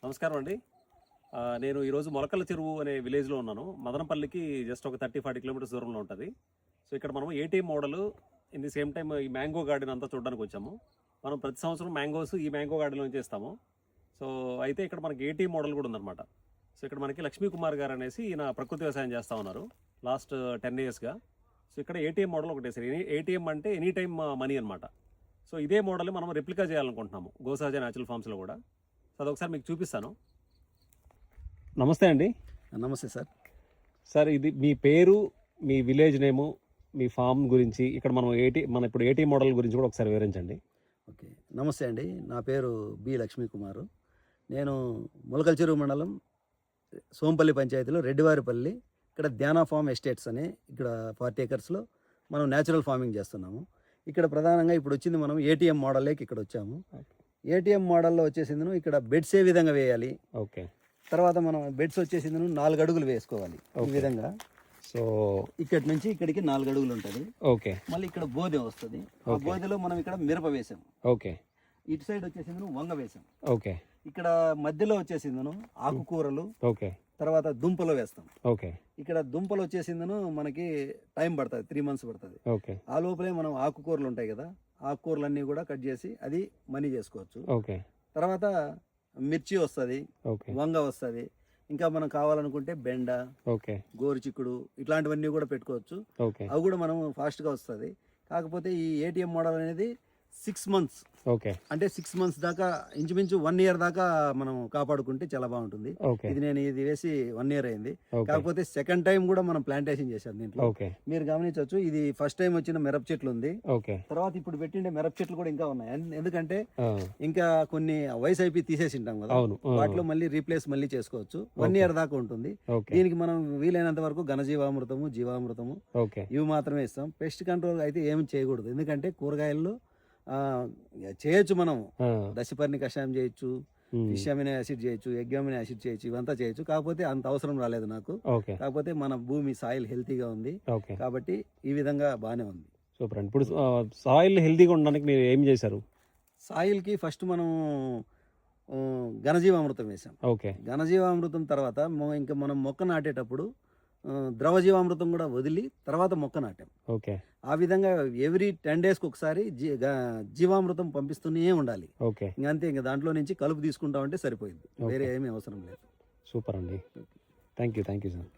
నమస్కారం అండి. నేను ఈరోజు మొలకల చెరువు అనే విలేజ్లో ఉన్నాను. మదనపల్లికి జస్ట్ ఒక 30-40 కిలోమీటర్స్ దూరంలో ఉంటుంది. సో ఇక్కడ మనం ATM model in the same time ఈ మ్యాంగో గార్డెన్ అంతా చూడడానికి వచ్చాము. మనం ప్రతి సంవత్సరం మ్యాంగోస్ ఈ మ్యాంగో గార్డెన్లో నుంచి ఇస్తాము. సో అయితే ఇక్కడ మనకి ఏటీఎం మోడల్ కూడా ఉందన్నమాట. సో ఇక్కడ మనకి లక్ష్మీ కుమార్ గారు అనేసి ఈయన ప్రకృతి వ్యవసాయం చేస్తూ ఉన్నారు లాస్ట్ 10 yearsగా. సో ఇక్కడ ఏటీఎం మోడల్ ఒకటి సార్. ఏటీఎం అంటే ఎనీ టైమ్ మనీ అనమాట. సో ఇదే మోడల్ మనం రెప్లికా చేయాలనుకుంటున్నాము గోసహజ న్యాచురల్ ఫార్మ్స్లో కూడా. సో అదొకసారి మీకు చూపిస్తాను. నమస్తే అండి. నమస్తే సార్. సార్ ఇది మీ పేరు, మీ విలేజ్ నేము, మీ ఫామ్ గురించి ఇక్కడ మనం ఇప్పుడు ఏటీఎం మోడల్ గురించి కూడా ఒకసారి వివరించండి. ఓకే, నమస్తే అండి. నా పేరు బి లక్ష్మీ కుమారు. నేను మొలకల చెరువు మండలం సోంపల్లి పంచాయతీలో రెడ్డివారిపల్లి ఇక్కడ ధ్యానా ఫార్మ్ ఎస్టేట్స్ అని ఇక్కడ 40 acres మనం న్యాచురల్ ఫార్మింగ్ చేస్తున్నాము. ఇక్కడ ప్రధానంగా ఇప్పుడు వచ్చింది మనం ఏటీఎం మోడల్లోకి ఇక్కడ వచ్చాము. ఏటీఎం మోడల్లో వచ్చేసింది ఇక్కడ బెడ్స్ ఏ విధంగా వేయాలి, ఓకే, తర్వాత మనం బెడ్స్ వచ్చేసింది 4 అడుగులు వేసుకోవాలి ఈ విధంగా. సో ఇక్కడి నుంచి ఇక్కడికి 4 అడుగులు ఉంటుంది. ఓకే, మళ్ళీ ఇక్కడ బోధె వస్తుంది. ఆ బోధెలో మనం ఇక్కడ మిరప వేసాం. ఓకే, ఇటు సైడ్ వచ్చేసింది వంగ వేసాం. ఓకే, ఇక్కడ మధ్యలో వచ్చేసింది ఆకుకూరలు, ఓకే, తర్వాత దుంపలు వేస్తాం. ఓకే, ఇక్కడ దుంపలు వచ్చేసిందను మనకి టైం పడుతుంది, 3 months పడుతుంది. ఓకే, ఆ లోపలే మనం ఆకుకూరలు ఉంటాయి కదా, ఆకుకూరలన్నీ కూడా కట్ చేసి అది మనీ చేసుకోవచ్చు. ఓకే, తర్వాత మిర్చి వస్తుంది, ఓకే, వంగ వస్తుంది. ఇంకా మనం కావాలనుకుంటే బెండ, ఓకే, గోరుచిక్కుడు ఇట్లాంటివన్నీ కూడా పెట్టుకోవచ్చు. ఓకే, అవి కూడా మనం ఫాస్ట్గా వస్తుంది. కాకపోతే ఈ ఏటీఎం మోడల్ అనేది 6 months, ఓకే, అంటే 6 months దాకా ఇంచుమించు 1 year దాకా మనం కాపాడుకుంటే చాలా బాగుంటుంది. ఓకే, ఇది వేసి 1 year అయింది. ఓకే, కాకపోతే సెకండ్ టైం కూడా మనం ప్లాంటేషన్ చేశాం దీంట్లో. ఓకే, మీరు గమనించవచ్చు, ఇది ఫస్ట్ టైం వచ్చిన మిరప చెట్లు ఉంది. ఓకే, తర్వాత ఇప్పుడు పెట్టిండే మిరప చెట్లు కూడా ఇంకా ఉన్నాయి. ఎందుకంటే ఇంకా కొన్ని వయసు అయిపోయి తీసేసి ఉంటాం కదా, అవును, వాటిలో మళ్ళీ రీప్లేస్ మళ్ళీ చేసుకోవచ్చు. 1 year దాకా ఉంటుంది. ఓకే, దీనికి మనం వీలైనంత వరకు ఘనజీవామృతము, జీవామృతము ఓకే, ఇవి మాత్రమే ఇస్తాం. పెస్ట్ కంట్రోల్ అయితే ఏమి చేయకూడదు. ఎందుకంటే కూరగాయల్లో చేయొచ్చు, మనం దశపర్ణి కషాయం చేయొచ్చు, ఫిష్ అమినో యాసిడ్ చేయొచ్చు, ఎగ్ అమినో యాసిడ్ చేయొచ్చు, ఇవంతా చేయొచ్చు. కాకపోతే అంత అవసరం రాలేదు నాకు. కాకపోతే మన భూమి సాయిల్ హెల్తీగా ఉంది కాబట్టి ఈ విధంగా బాగానే ఉంది. సూపర్ అండి. ఇప్పుడు సాయిల్ హెల్తీగా ఉండడానికి మీరు ఏం చేశారు? సాయిల్కి ఫస్ట్ మనం ఘనజీవామృతం వేసాం. ఓకే, ఘనజీవామృతం తర్వాత ఇంకా మనం మొక్క నాటేటప్పుడు ద్రవజీవామృతం కూడా వదిలి తర్వాత మొక్క నాటాం. ఓకే, ఆ విధంగా ఎవ్రీ 10 days ఒకసారి జీవామృతం పంపిస్తూనే ఉండాలి. ఓకే, అంతే. ఇంకా దాంట్లో నుంచి కలుపు తీసుకుంటామంటే సరిపోయింది, వేరే ఏమీ అవసరం లేదు. సూపర్ అండి. Thank you sir.